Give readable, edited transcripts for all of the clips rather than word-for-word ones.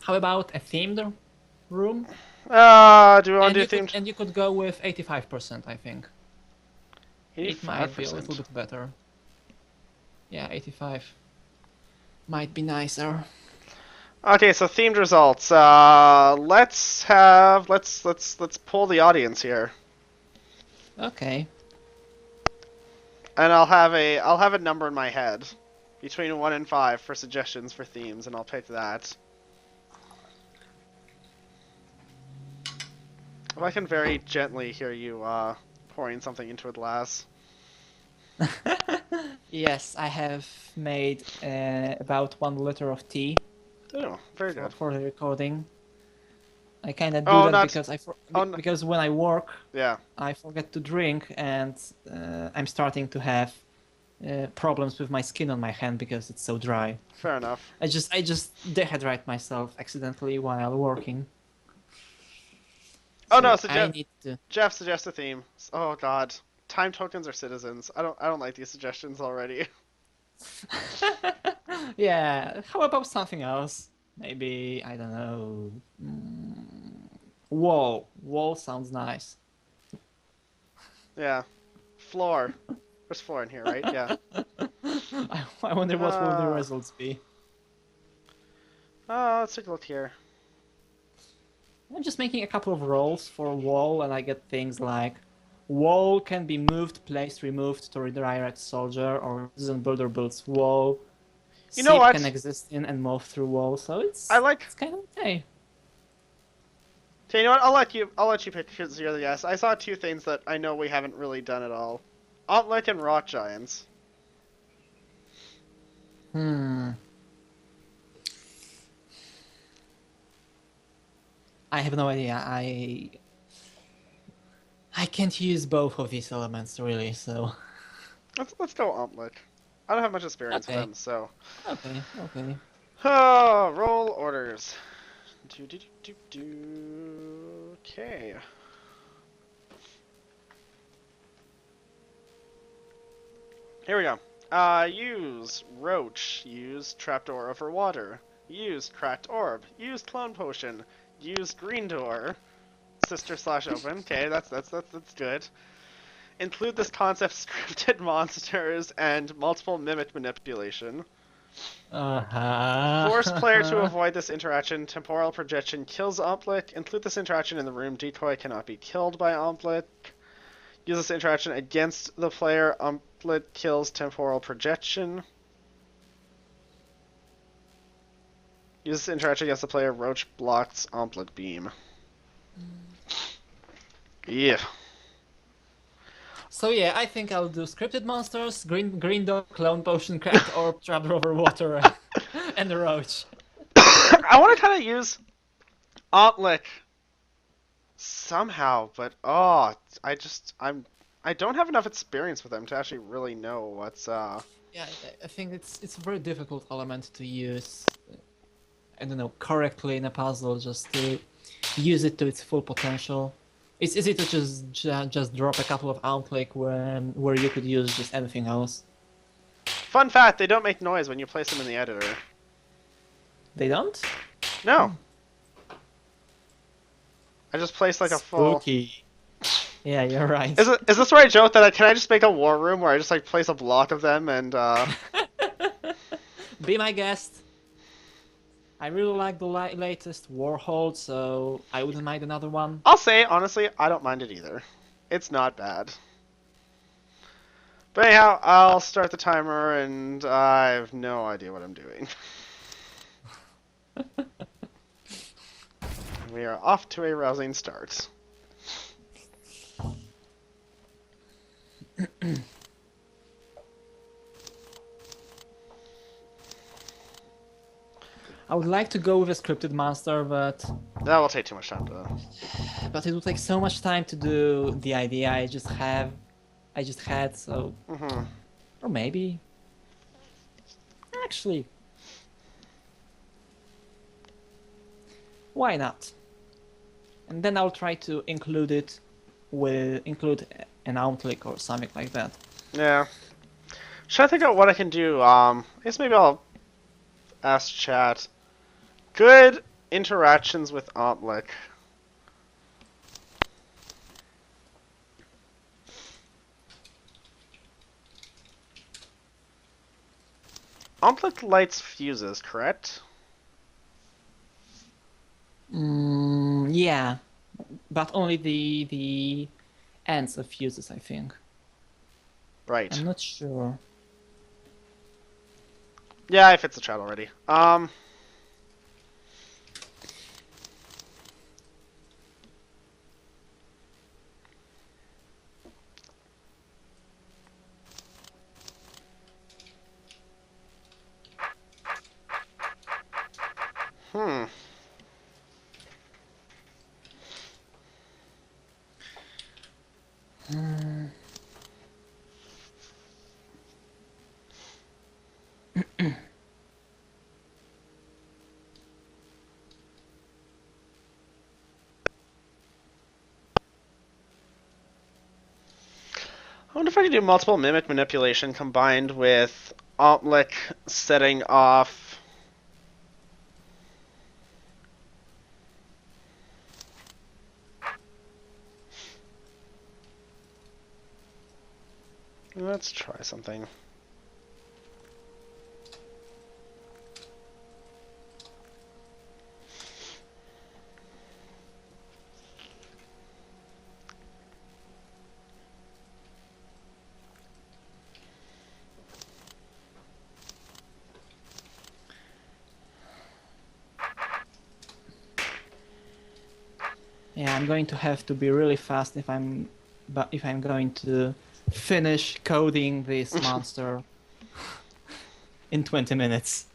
How about a themed room? Do we want And to you do could themed? and you could go with 85%, I think. It might be a little 85%. bit better. Yeah, 85 might be nicer. Okay, so themed results. Let's pull the audience here, Okay. and I'll have a number in my head, between 1 and 5 for suggestions for themes, and I'll pick that. If I can very gently hear you pouring something into a glass. Yes, I have made about 1 liter of tea Oh, very good. for the recording. I kind of do Oh, that not. because Oh, no, because when I work, yeah. I forget to drink, and I'm starting to have problems with my skin on my hand because it's so dry. Fair enough. I just dehydrate myself accidentally while working. Oh So no, yeah, I need to. Jeff suggests a theme. Oh God, time tokens are citizens. I don't like these suggestions already. Yeah, how about something else? Maybe I don't know. Wall. Wall sounds nice. Yeah, floor. There's floor in here, right? Yeah. I wonder what will the Uh, results be. let's take a look here. I'm just making a couple of rolls for wall, and I get things like wall can be moved, placed, removed to redirect soldier, or citizen builder builds wall. You know Sip can what? exist in and move through wall, so I it's like. it's kind of okay. Okay, you know what? I'll let you pick because you're the guest. I saw two things that I know we haven't really done at all. Aumtlich and rock giants. Hmm. I have no idea. I can't use both of these elements really, so Let's go Aumtlich. I don't have much experience with okay, them, so. okay. Oh, roll orders. Okay. Here we go. Use roach. Use trapdoor over water. Use cracked orb. Use clone potion. Use green door. Sister slash open. Okay, that's good. Include this concept scripted monsters and multiple mimic manipulation. Force player to Uh-huh. avoid this interaction. Temporal projection kills Aumtlich. Include this interaction in the room. Decoy cannot be killed by Aumtlich. Use this interaction against the player. Aumtlich kills temporal projection. Use this interaction against the player. Roach blocks Aumtlich beam. Yeah. So yeah, I think I'll do scripted monsters, green dog, clone potion, cracked orb, trapped over water, and the roach. I want to kind of use Aumtlich somehow, but I don't have enough experience with them to actually really know what's Yeah, I think it's a very difficult element to use. I don't know, correctly in a puzzle, just to use it to its full potential. It's easy to just drop a couple of outlick when where you could use just anything else. Fun fact, they don't make noise when you place them in the editor. They don't? No. I just placed like a full. Spooky. Yeah, you're right. Is this where I joke that can I just make a war room where I just like place a block of them and Be my guest. I really like the latest Warhold, so I wouldn't mind another one. I'll say honestly, I don't mind it either. It's not bad. But anyhow, I'll start the timer and I have no idea what I'm doing. We are off to a rousing start. I would like to go with a scripted monster, That will take too much time to. but it would take so much time to do the idea I just had, so or maybe actually why not? And then I'll try to include an outlick or something like that. Yeah. Should I think out what I can do? I guess maybe I'll ask chat. Good interactions with aumtlich. Aumtlich lights fuses, correct? Yeah, but only the ends of fuses, I think. Right. I'm not sure. Yeah, I fits the chat already. Hmm. I wonder if I could do multiple mimic manipulation combined with aumtlich setting off. Let's try something. Yeah, I'm going to have to be really fast if I'm going to finish coding this monster in 20 minutes.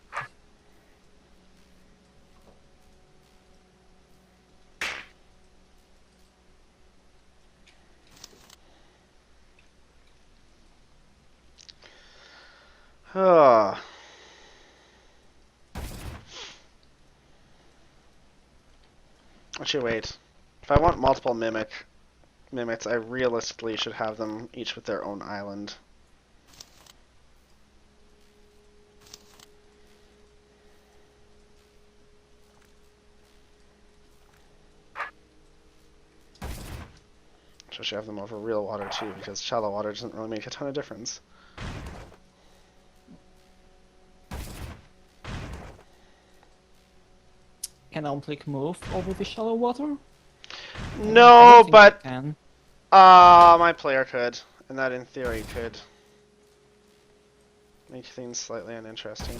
Ah. Actually, wait. If I want multiple mimics, I realistically should have them each with their own island. Especially have them over real water too, because shallow water doesn't really make a ton of difference. Can aumtlich move over the shallow water? I No, don't think but it can. my player could, and that in theory could make things slightly uninteresting.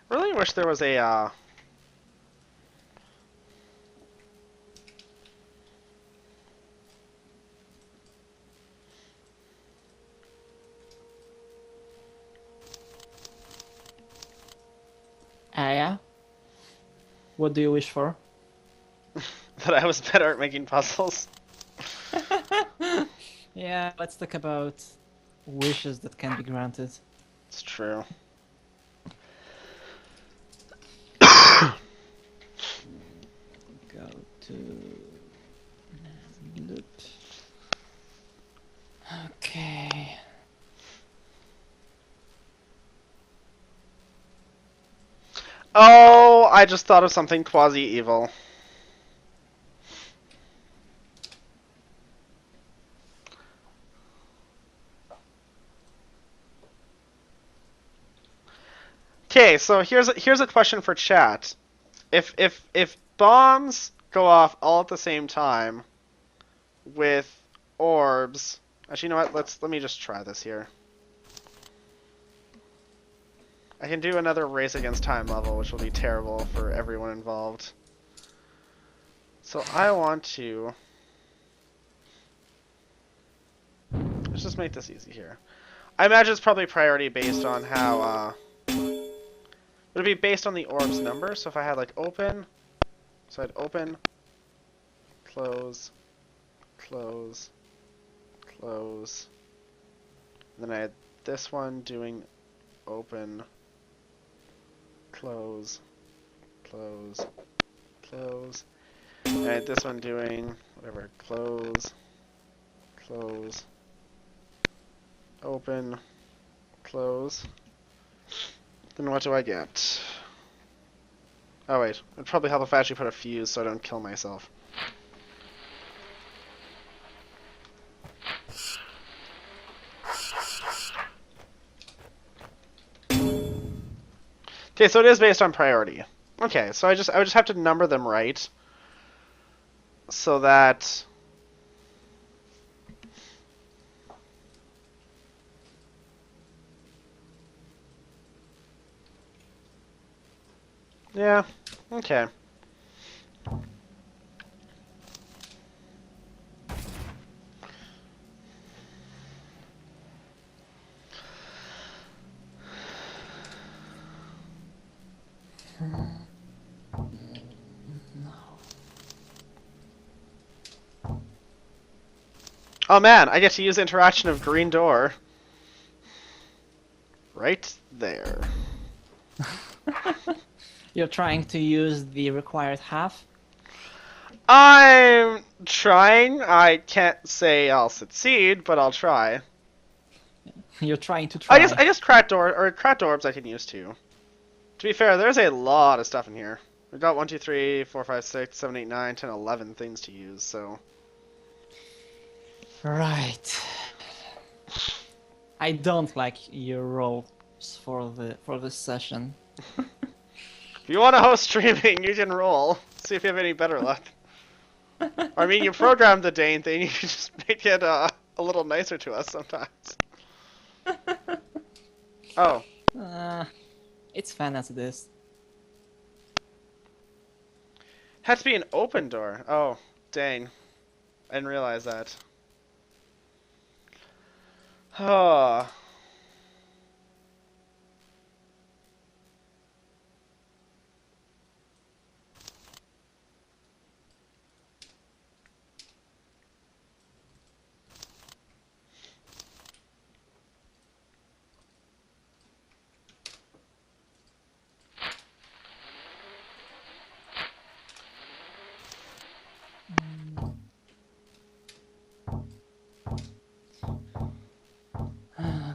Really wish there was a Yeah? What do you wish for? that I was better at making puzzles. Yeah, let's talk about wishes that can be granted. It's true. Go to loop. Okay. Oh, I just thought of something quasi-evil. Okay, so here's a question for chat. If bombs go off all at the same time with orbs, actually, you know what? Let me just try this here. I can do another race against time level, which will be terrible for everyone involved. So I want to. Let's just make this easy here. I imagine it's probably priority based on how. Would it be based on the orb's number? So if I had like open, so I'd open, close, close, close. And then I had this one doing open, close, close, close. Alright, this one doing whatever, close, close, open, close. Then what do I get? Oh wait, it'd probably help if I actually put a fuse so I don't kill myself. Okay, so it is based on priority. Okay, so I would just have to number them right. So that yeah, okay. Oh man, I get to use interaction of green door. Right there. You're trying to use the required half? I'm trying. I can't say I'll succeed, but I'll try. You're trying to try. I guess cracked orbs I can use too. To be fair, there's a lot of stuff in here. We've got 1, 2, 3, 4, 5, 6, 7, 8, 9, 10, 11 things to use, so. Right. I don't like your rolls for this session. If you want to host streaming, you can roll. See if you have any better luck. I mean, you programmed the Dane thing, you can just make it a little nicer to us sometimes. Oh. It's fun as it is. Had to be an open door. Oh, dang. I didn't realize that. Oh.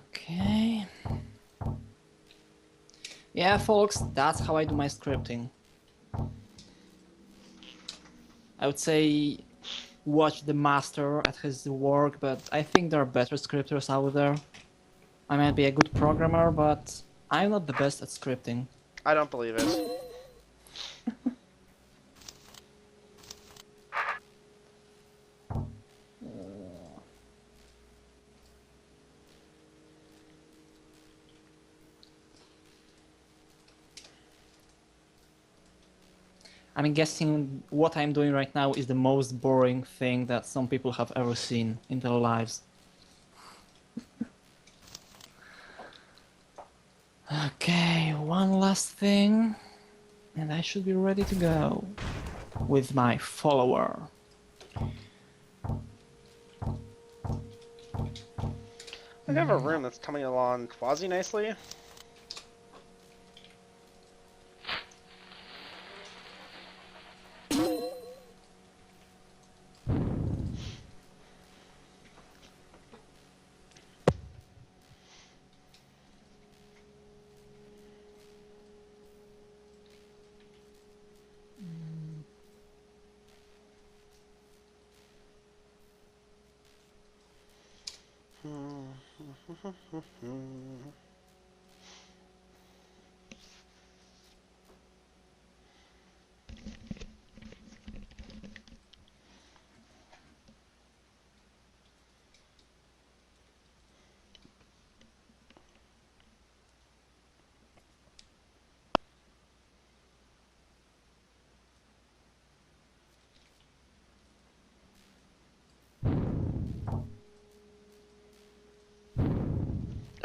Okay. Yeah, folks, that's how I do my scripting. I would say watch the master at his work, but I think there are better scripters out there. I might be a good programmer, but I'm not the best at scripting. I don't believe it. I'm guessing what I'm doing right now is the most boring thing that some people have ever seen in their lives. Okay, one last thing, and I should be ready to go with my follower. I have a room that's coming along quasi nicely.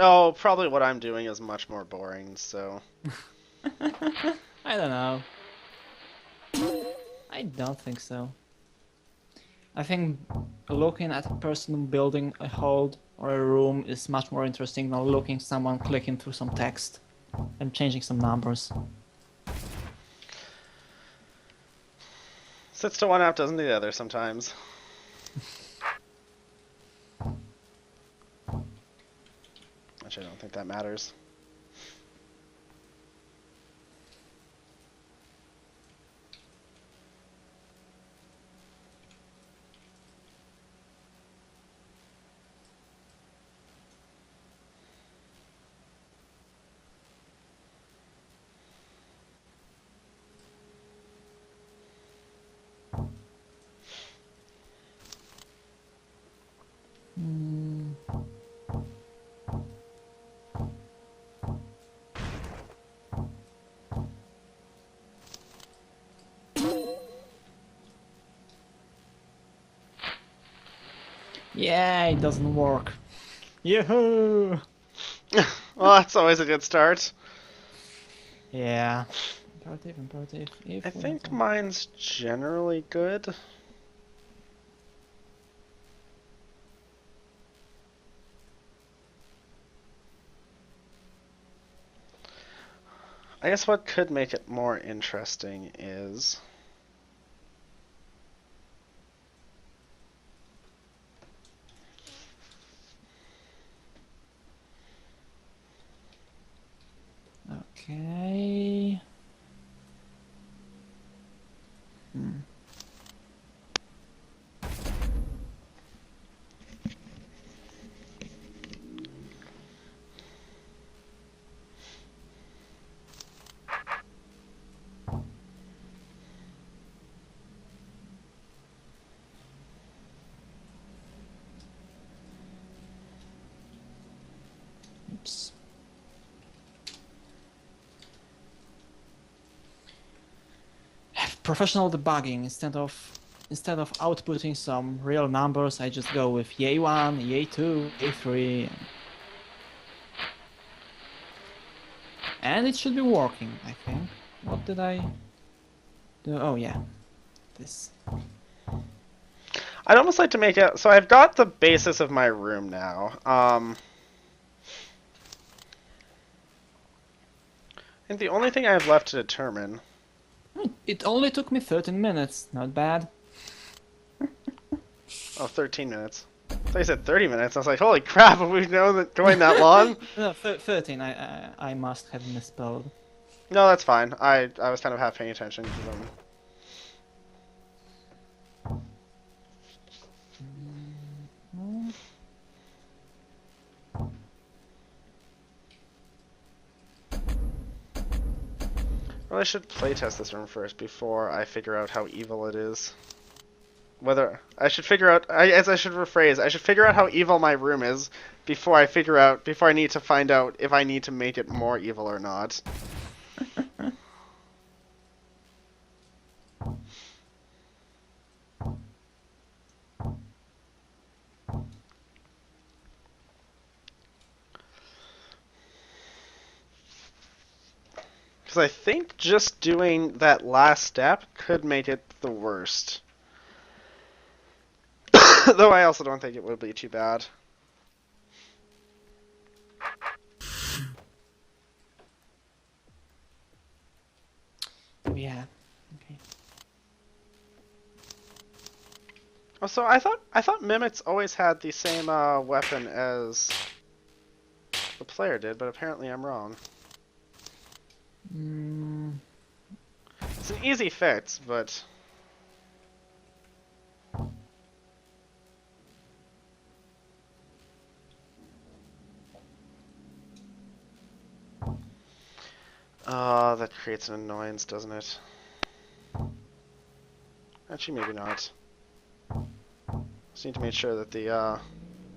Oh, probably what I'm doing is much more boring, so. I don't know. I don't think so. I think looking at a person building a hold or a room is much more interesting than looking someone clicking through some text and changing some numbers. Sits to one app, doesn't the other sometimes. Actually, I don't think that matters. Hmm. Yeah, it doesn't work. Yoo-hoo! Well, that's always a good start. Yeah. Imperative. I If we have think to... mine's generally good. I guess what could make it more interesting is... Okay. Hmm. Oops. Professional debugging. Instead of outputting some real numbers, I just go with EA1, EA2, EA3, and it should be working, I think. What did I do? Oh yeah, this. I'd almost like to make it... So I've got the basis of my room now. I think the only thing I have left to determine... It only took me 13 minutes. Not bad. Oh, 13 minutes. I thought you said 30 minutes. I was like, holy crap, have we known that going that long? No, 13. I must have misspelled. No, that's fine. I was kind of half paying attention because Mm. Well, I should playtest this room first before I figure out how evil it is. Whether I should figure out, as I should rephrase, I should figure out how evil my room is before I need to find out if I need to make it more evil or not. Because I think just doing that last step could make it the worst. Though I also don't think it would be too bad. Yeah. Okay. Also, I thought Mimets always had the same weapon as the player did, but apparently I'm wrong. Mm. It's an easy fix, but that creates an annoyance, doesn't it? Actually, maybe not. Just need to make sure that the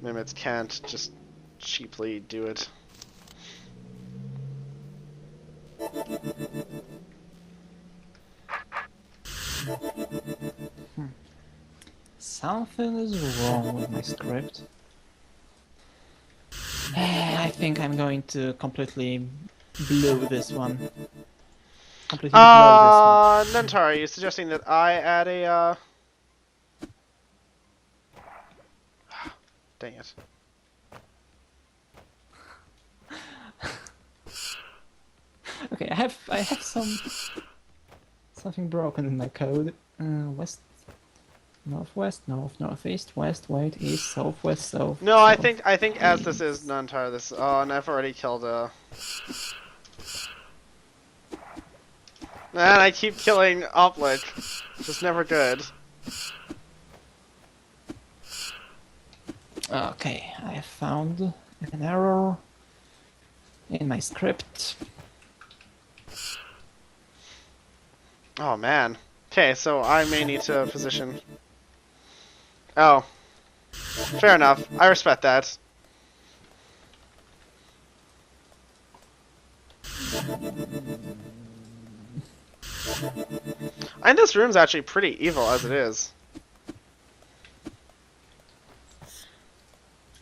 Mimets can't just cheaply do it. Something is wrong with my script. I think I'm going to completely blow this one. Completely blow this one. Nentara, are you suggesting that I add a Dang it. Okay, I have something broken in my code. West, northwest, north, northeast, west, west, east, southwest, south. No, south, I think as this is east. non-tar, this. Oh, and I've already killed a. And I keep killing aumtlich, which is never good. Okay, I found an error in my script. Oh man. Okay, so I may need to position. Oh, fair enough. I respect that. And this room's actually pretty evil as it is.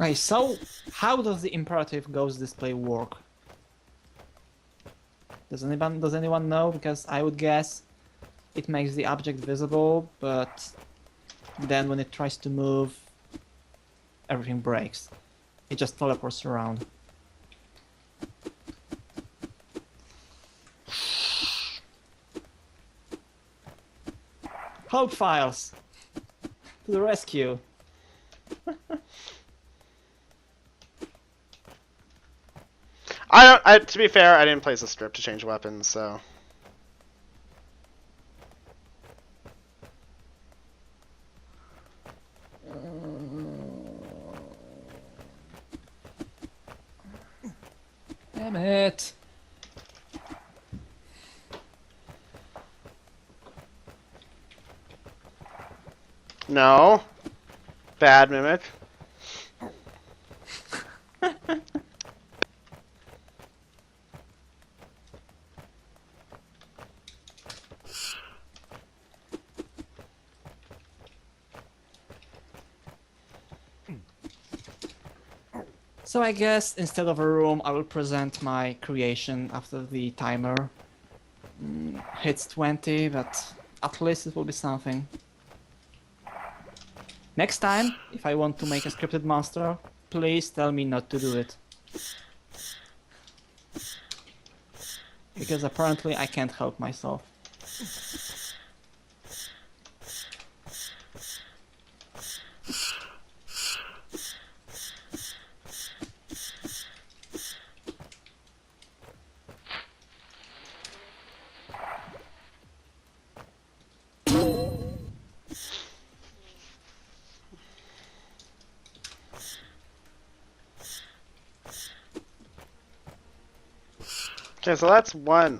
Okay, so how does the imperative ghost display work? Does anyone know? Because I would guess it makes the object visible, but then when it tries to move, everything breaks. It just teleports around. Hope files to the rescue. To be fair, I didn't place a script to change weapons, so. Damn it. No. Bad mimic. So I guess instead of a room, I will present my creation after the timer hits 20, but at least it will be something. Next time, if I want to make a scripted monster, please tell me not to do it. Because apparently I can't help myself. Okay, so that's one.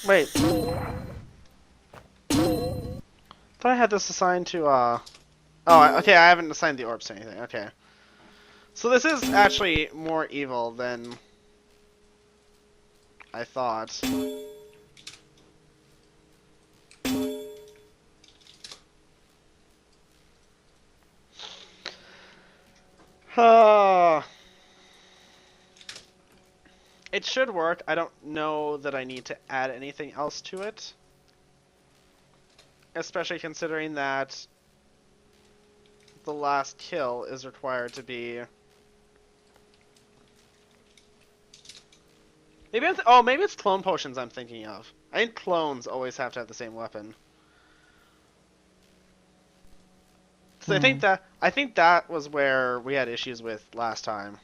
Wait. Thought I had this assigned to, Oh, okay, I haven't assigned the orbs to anything. Okay. So this is actually more evil than I thought. It should work. I don't know that I need to add anything else to it. Especially considering that the last kill is required to be... maybe it's clone potions I'm thinking of. I think clones always have to have the same weapon. So I think that was where we had issues with last time.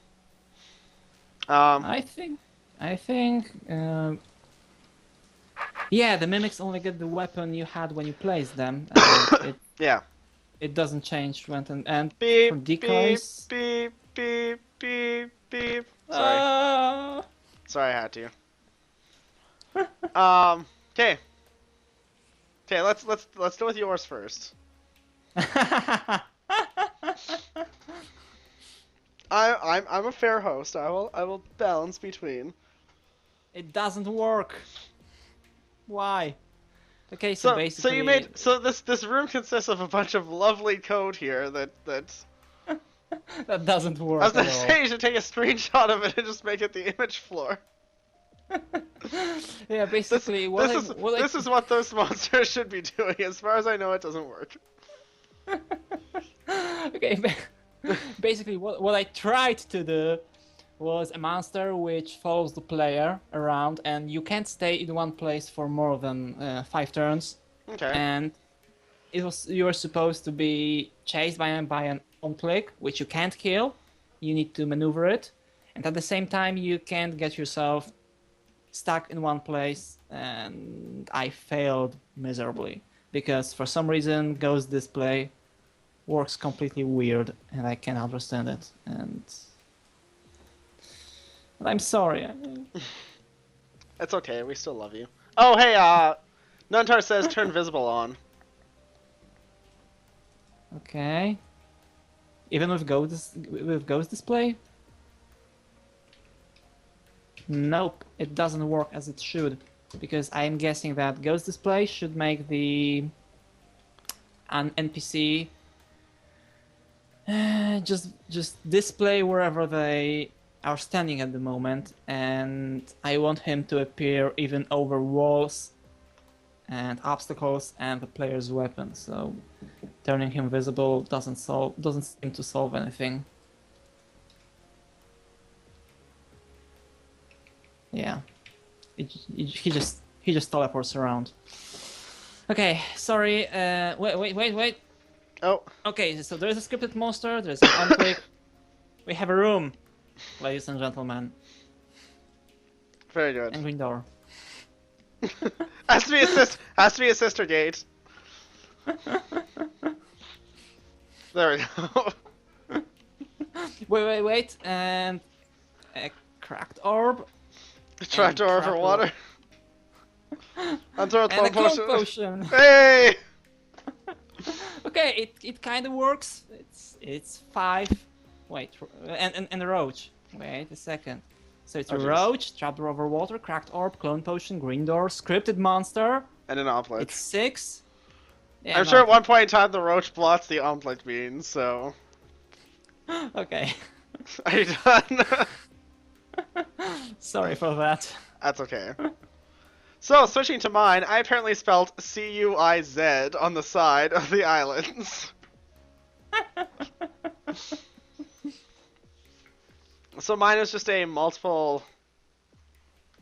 I think, yeah, the mimics only get the weapon you had when you placed them, and Yeah. it doesn't change when and Beep, for decoys. beep, beep, beep, beep. Sorry. Sorry, I had to. Okay. Okay, let's do with yours first. I'm a fair host. I will balance between. It doesn't work. Why? Okay, so basically, this room consists of a bunch of lovely code here that that doesn't work I was gonna at all. say you should take a screenshot of it and just make it the image floor. Yeah, basically, this is what those monsters should be doing. As far as I know, it doesn't work. Okay, basically, what I tried to do was a monster which follows the player around, and you can't stay in one place for more than 5 turns. Okay. And you were supposed to be chased by an aumtlich, which you can't kill. You need to maneuver it, and at the same time you can't get yourself stuck in one place. And I failed miserably because for some reason Ghost Display works completely weird, and I can't understand it. And I'm sorry. It's okay. We still love you. Oh, hey, Nuntar says turn visible on. Okay. Even with Ghost Display? Nope, it doesn't work as it should. Because I'm guessing that Ghost Display should make an NPC just display wherever they are standing at the moment, and I want him to appear even over walls and obstacles and the player's weapon. So turning him visible doesn't seem to solve anything. Yeah, he just teleports around. Okay, sorry. Wait. Oh, Okay, so there's a scripted monster. There's an aumtlich. We have a room, ladies and gentlemen, very good. and green door. Has to be a sister gate. There we go. Wait, and a cracked orb. Trapdoor for water. I'll throw a And a clone clone potion. Hey! Okay, it kind of works. It's 5. Wait, and a roach. Wait a second. So it's Oh, a jeez. roach, trapdoor over water, cracked orb, clone potion, green door, scripted monster. And an aumtlich. It's 6. Yeah, I'm sure at one point in time the roach blots the aumtlich beans, so... Okay. Are you done? Sorry for that. That's okay. So, switching to mine, I apparently spelled C-U-I-Z on the side of the islands. So mine is just a multiple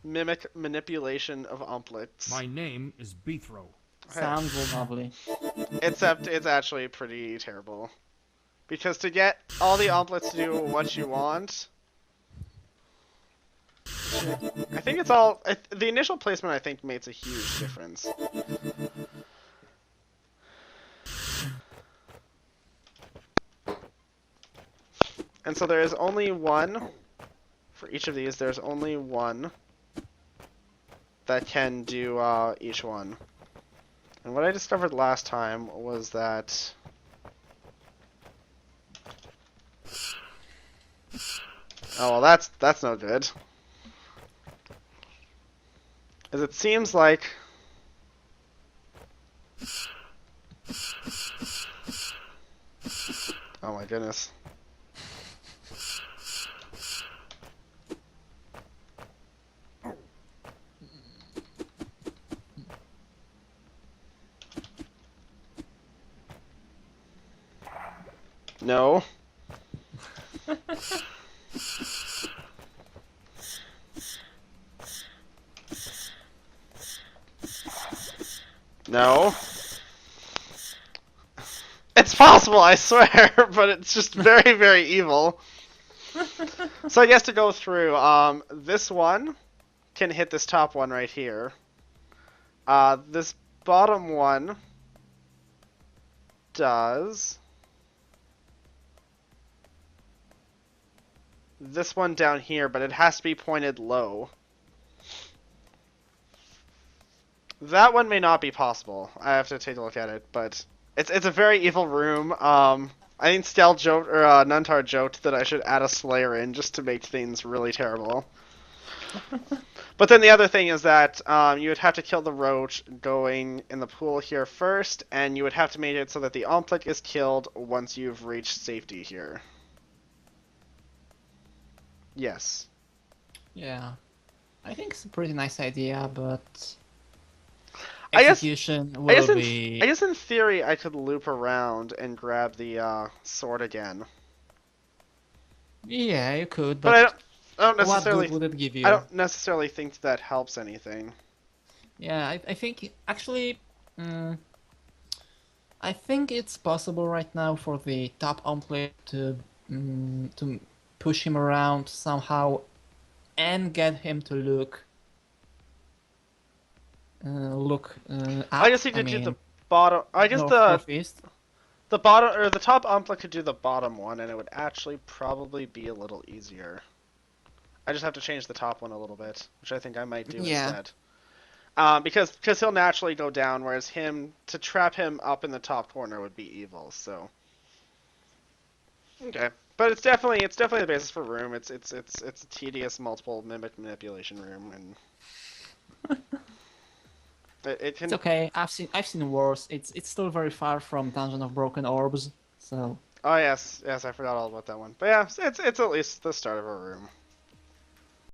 mimic manipulation of aumtlichs. My name is Beethro. Sounds lovely. Except it's actually pretty terrible. Because to get all the aumtlichs to do what you want... I think it's all... the initial placement, I think, makes a huge difference. And so there is only one... For each of these, there's only one that can do each one. And what I discovered last time was that... Oh, well, that's no good. As it seems like... Oh my goodness. No. No. It's possible, I swear, but it's just very, very evil. So I guess to go through, this one can hit this top one right here. This bottom one does. This one down here, but it has to be pointed low. That one may not be possible. I have to take a look at it, but it's a very evil room. I think Skell joked, or Nuntar joked that I should add a Slayer in just to make things really terrible. But then the other thing is that you would have to kill the roach going in the pool here first, and you would have to make it so that the aumtlich is killed once you've reached safety here. Yes. Yeah. I think it's a pretty nice idea, but I guess execution will be... I guess in theory I could loop around and grab the sword again. Yeah, you could, But I don't What necessarily. good would it give I you? don't necessarily think that helps anything. Yeah, I think actually, I think it's possible right now for the top aumtlich to push him around somehow and get him to look I up. guess he I could do the mean, bottom. I guess northeast. the bottom or the top umpla could do the bottom one, and it would actually probably be a little easier. I just have to change the top one a little bit, which I think I might do Yeah, instead. Because he'll naturally go down, whereas him to trap him up in the top corner would be evil. So okay, but it's definitely the basis for room. It's a tedious multiple mimic manipulation room, and it it's can. okay. I've seen worse. It's still very far from Dungeon of Broken Orbs, so Oh yes, yes, I forgot all about that one. But yeah, it's at least the start of a room.